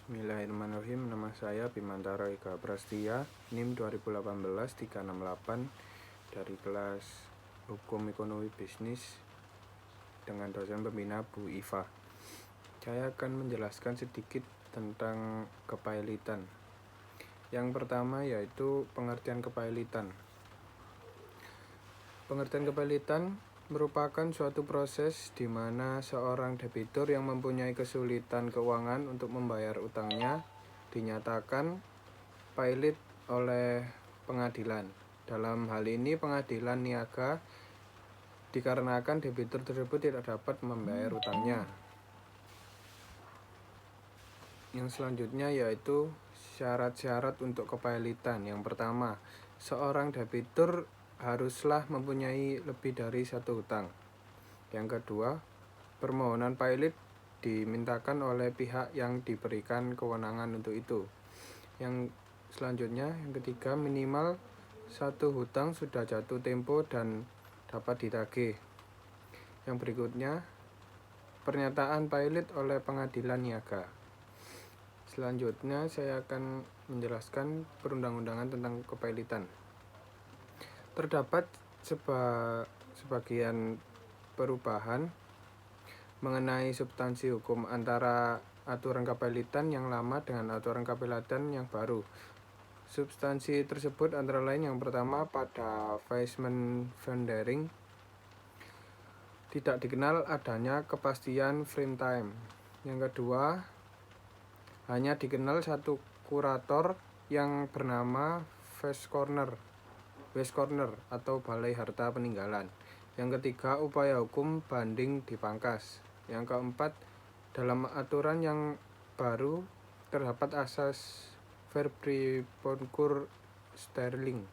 Bismillahirrahmanirrahim. Nama saya Bimantara Eka Prastia, NIM 2018-368 dari kelas Hukum Ekonomi Bisnis dengan dosen pembina Bu Iva. Saya akan menjelaskan sedikit tentang kepailitan. Yang pertama yaitu pengertian kepailitan. Pengertian kepailitan merupakan suatu proses di mana seorang debitur yang mempunyai kesulitan keuangan untuk membayar utangnya dinyatakan pailit oleh pengadilan. Dalam hal ini pengadilan niaga dikarenakan debitur tersebut tidak dapat membayar utangnya. Yang selanjutnya yaitu syarat-syarat untuk kepailitan. Yang pertama, seorang debitur haruslah mempunyai lebih dari satu hutang. Yang kedua, permohonan pailit dimintakan oleh pihak yang diberikan kewenangan untuk itu. Yang selanjutnya, yang ketiga, minimal satu hutang sudah jatuh tempo dan dapat ditagih. Yang berikutnya, pernyataan pailit oleh pengadilan niaga. Selanjutnya, saya akan menjelaskan perundang-undangan tentang kepailitan. Terdapat sebagian perubahan mengenai substansi hukum antara aturan kepailitan yang lama dengan aturan kepailitan yang baru. Substansi tersebut antara lain yang pertama, pada Weismann-Verndering tidak dikenal adanya kepastian frame time. Yang kedua, hanya dikenal satu kurator yang bernama Weiskorner atau Balai Harta Peninggalan. Yang ketiga, upaya hukum banding dipangkas. Yang keempat, dalam aturan yang baru terdapat asas Verbreponkur Sterling.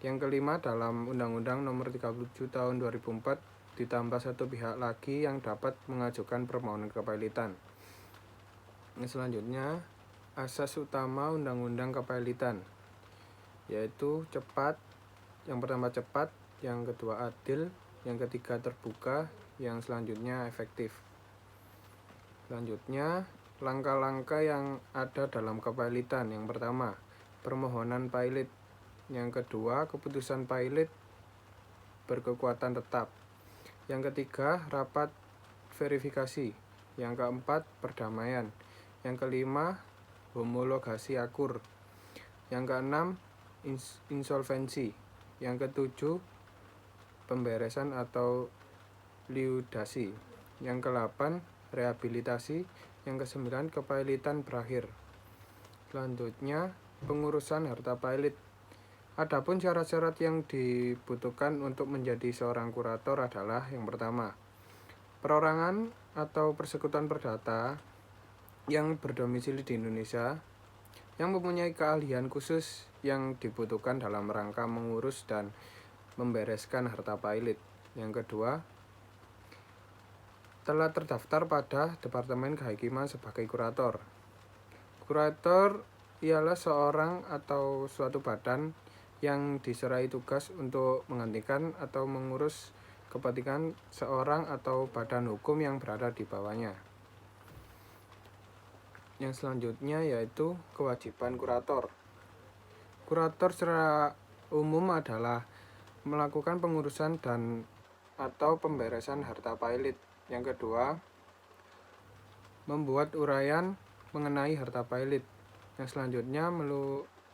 Yang kelima, dalam Undang-Undang Nomor 37 Tahun 2004 ditambah satu pihak lagi yang dapat mengajukan permohonan kepailitan. Yang selanjutnya, asas utama Undang-Undang Kepailitan yaitu cepat. Yang pertama cepat, yang kedua adil, yang ketiga terbuka, yang selanjutnya efektif. Selanjutnya, langkah-langkah yang ada dalam kepailitan. Yang pertama, permohonan pailit. Yang kedua, keputusan pailit berkekuatan tetap. Yang ketiga, rapat verifikasi. Yang keempat, perdamaian. Yang kelima, homologasi akur. Yang keenam, insolvensi. Yang ketujuh, pemberesan atau liudasi. Yang kedelapan, rehabilitasi. Yang kesembilan, kepailitan berakhir. Selanjutnya, pengurusan harta pailit. Adapun syarat-syarat yang dibutuhkan untuk menjadi seorang kurator adalah yang pertama, perorangan atau persekutuan perdata yang berdomisili di Indonesia yang mempunyai keahlian khusus yang dibutuhkan dalam rangka mengurus dan membereskan harta pailit. Yang kedua, telah terdaftar pada Departemen Kehakiman sebagai kurator. Kurator ialah seorang atau suatu badan yang diserai tugas untuk menggantikan atau mengurus kepentingan seorang atau badan hukum yang berada di bawahnya. Yang selanjutnya yaitu kewajiban kurator. Kurator secara umum adalah melakukan pengurusan dan atau pemberesan harta pailit. Yang kedua, membuat uraian mengenai harta pailit. Yang selanjutnya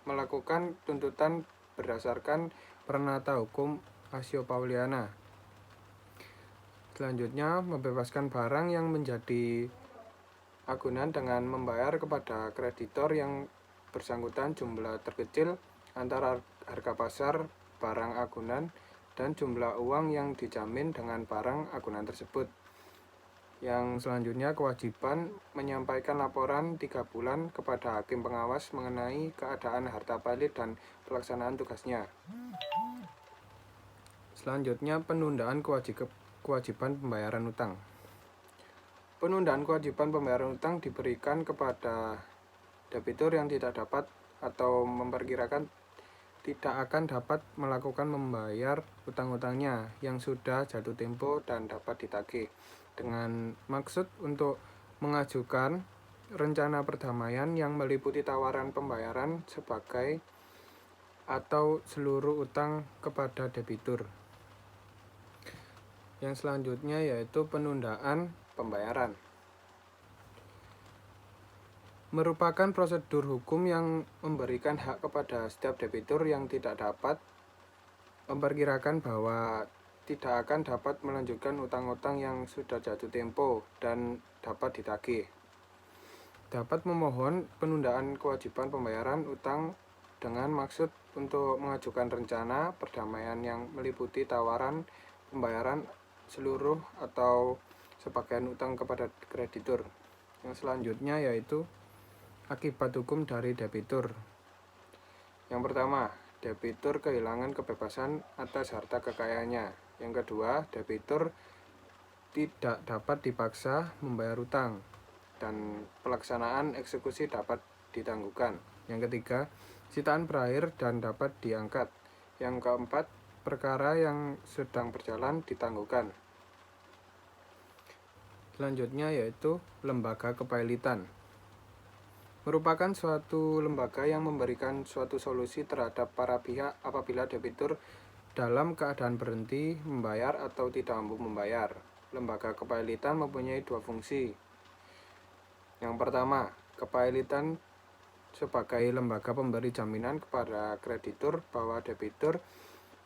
melakukan tuntutan berdasarkan Pernata Hukum Asio Pauliana. Selanjutnya, membebaskan barang yang menjadi agunan dengan membayar kepada kreditor yang bersangkutan jumlah terkecil antara harga pasar barang agunan dan jumlah uang yang dijamin dengan barang agunan tersebut. Yang selanjutnya, kewajiban menyampaikan laporan 3 bulan kepada hakim pengawas mengenai keadaan harta pailit dan pelaksanaan tugasnya. Selanjutnya, penundaan kewajiban pembayaran utang. Penundaan kewajiban pembayaran utang diberikan kepada debitur yang tidak dapat atau memperkirakan tidak akan dapat melakukan membayar utang-utangnya yang sudah jatuh tempo dan dapat ditagih, dengan maksud untuk mengajukan rencana perdamaian yang meliputi tawaran pembayaran sebagai atau seluruh utang kepada debitur. Yang selanjutnya yaitu penundaan pembayaran. Merupakan prosedur hukum yang memberikan hak kepada setiap debitur yang tidak dapat memperkirakan bahwa tidak akan dapat melanjutkan utang-utang yang sudah jatuh tempo dan dapat ditagih. Dapat memohon penundaan kewajiban pembayaran utang dengan maksud untuk mengajukan rencana perdamaian yang meliputi tawaran pembayaran seluruh atau sebagian utang kepada kreditur. Yang selanjutnya yaitu akibat hukum dari debitur. Yang pertama, debitur kehilangan kebebasan atas harta kekayaannya. Yang kedua, debitur tidak dapat dipaksa membayar utang dan pelaksanaan eksekusi dapat ditangguhkan. Yang ketiga, sitaan berakhir dan dapat diangkat. Yang keempat, perkara yang sedang berjalan ditangguhkan. Selanjutnya yaitu lembaga kepailitan. Merupakan suatu lembaga yang memberikan suatu solusi terhadap para pihak apabila debitur dalam keadaan berhenti membayar atau tidak mampu membayar. Lembaga kepailitan mempunyai dua fungsi. Yang pertama, kepailitan sebagai lembaga pemberi jaminan kepada kreditur bahwa debitur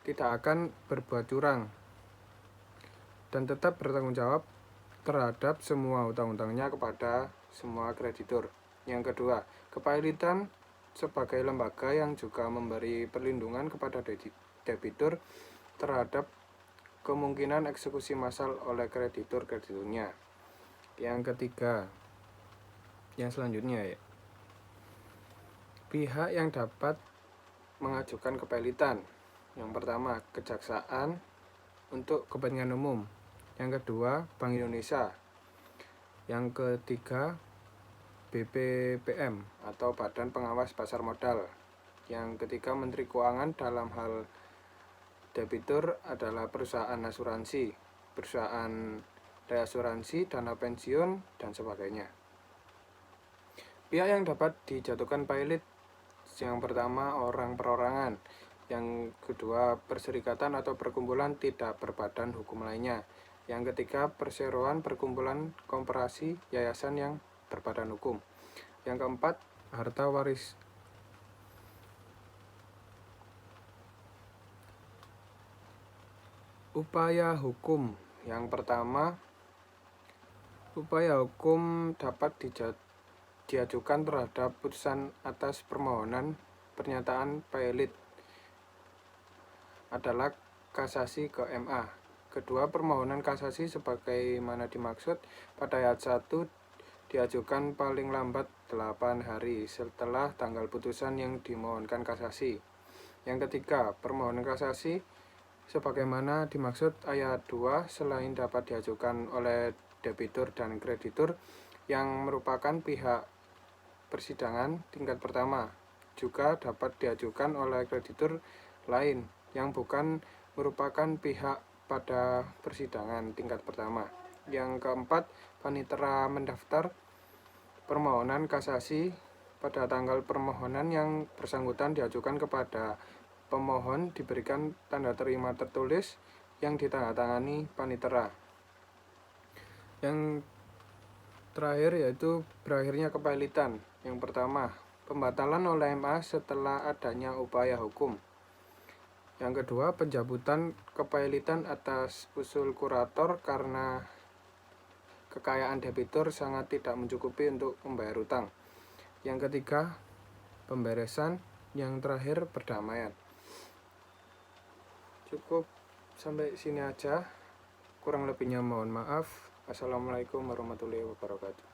tidak akan berbuat curang dan tetap bertanggung jawab terhadap semua utang-utangnya kepada semua kreditur. Yang kedua, kepailitan sebagai lembaga yang juga memberi perlindungan kepada debitur terhadap kemungkinan eksekusi massal oleh krediturnya. Yang ketiga, yang selanjutnya ya, pihak yang dapat mengajukan kepailitan. Yang pertama, kejaksaan untuk kepentingan umum. Yang kedua, Bank Indonesia. Yang ketiga, BPPM atau Badan Pengawas Pasar Modal. Yang ketiga, Menteri Keuangan. Dalam hal debitur adalah perusahaan asuransi, perusahaan reasuransi, dana pensiun, dan sebagainya. Pihak yang dapat dijatuhkan pailit, yang pertama orang perorangan, yang kedua perserikatan atau perkumpulan tidak berbadan hukum lainnya, yang ketiga perseroan, perkumpulan, koperasi, yayasan yang berbadan hukum, yang keempat harta waris. Upaya hukum. Yang pertama, upaya hukum dapat diajukan terhadap putusan atas permohonan pernyataan pailit adalah kasasi ke MA. Kedua, permohonan kasasi sebagaimana dimaksud pada ayat 1 diajukan paling lambat 8 hari setelah tanggal putusan yang dimohonkan kasasi. Yang ketiga, permohonan kasasi sebagaimana dimaksud ayat 2 selain dapat diajukan oleh debitur dan kreditur yang merupakan pihak persidangan tingkat pertama, juga dapat diajukan oleh kreditur lain yang bukan merupakan pihak pada persidangan tingkat pertama. Yang keempat, panitera mendaftar permohonan kasasi pada tanggal permohonan yang bersangkutan diajukan kepada pemohon diberikan tanda terima tertulis yang ditandatangani panitera. Yang terakhir yaitu berakhirnya kepailitan. Yang pertama, pembatalan oleh MA setelah adanya upaya hukum. Yang kedua, pencabutan kepailitan atas usul kurator karena kekayaan debitur sangat tidak mencukupi untuk membayar utang. Yang ketiga, pemberesan. Yang terakhir, perdamaian. Cukup sampai sini aja. Kurang lebihnya mohon maaf. Assalamualaikum warahmatullahi wabarakatuh.